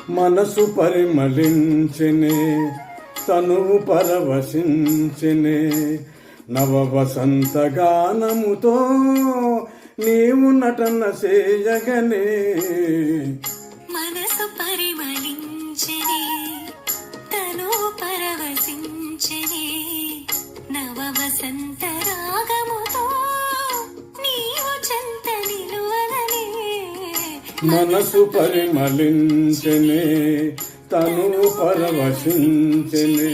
మనసు పరిమళించెనే తనువు పరవశించెనే నవ వసంత గానముతో నీవు నటన చేయగనే మనసు పరిమళించెనే తనువు పరవశించెనే నవ వసంత రాగముతో నీవు చెంత నిలువగనే మనసు పరిమళించెనే తనువు పరవశించెనే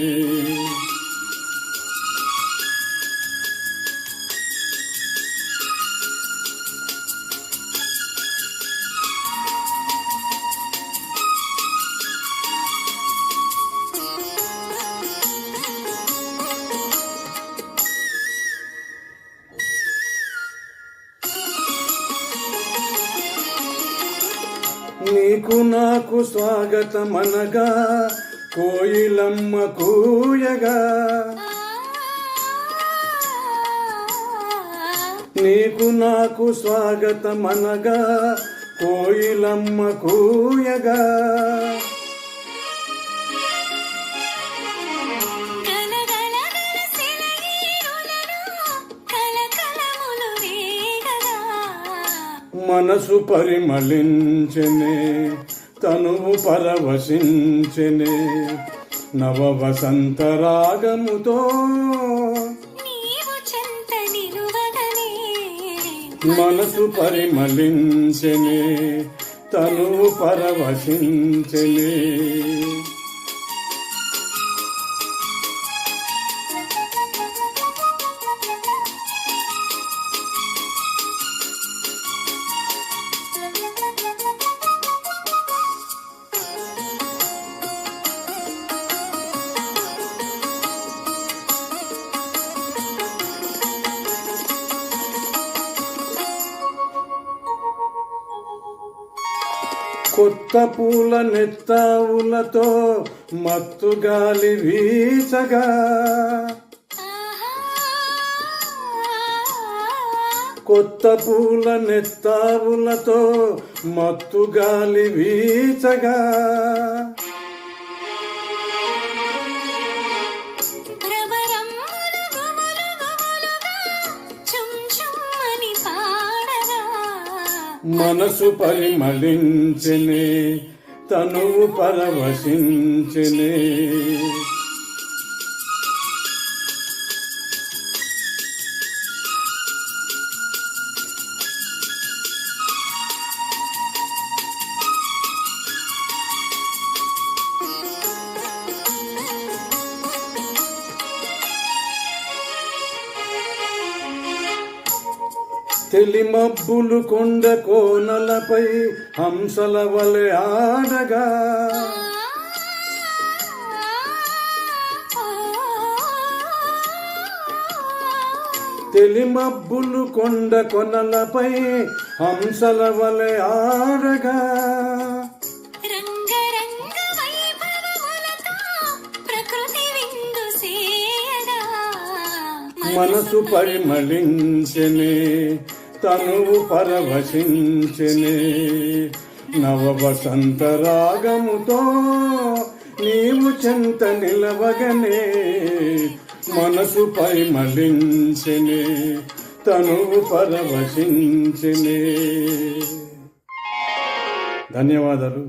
నీకు నాకు స్వాగతమనగా కోయిలమ్మ కూయగా నీకు నాకు స్వాగతమనగా కోయిలమ్మ కూయగా మనసు పరిమళించెనే తనువు పరవశించెనే నవ వసంత రాగముతో మనసు పరిమళించెనే తనువు పరవశించెనే కొత్త పూల నెత్తావులతో మత్తు గాలి వీచగా కొత్త పూల నెత్తావులతో మత్తు గాలి వీచగా మనసు పరిమళించెనే తనువు పరవశించెనే తెలిమబ్బులు కొండ కోనలపై హంసల వలె ఆడగా తెలిమబ్బులు కొండ కొనలపై హంసల వలె ఆడగా మనసు పరిమళించెనే తనువు పరవశించెనే నవ వసంత రాగముతో నీవు చెంత నిలవగనే మనసు పరిమళించెనే తనువు పరవశించెనే. ధన్యవాదాలు.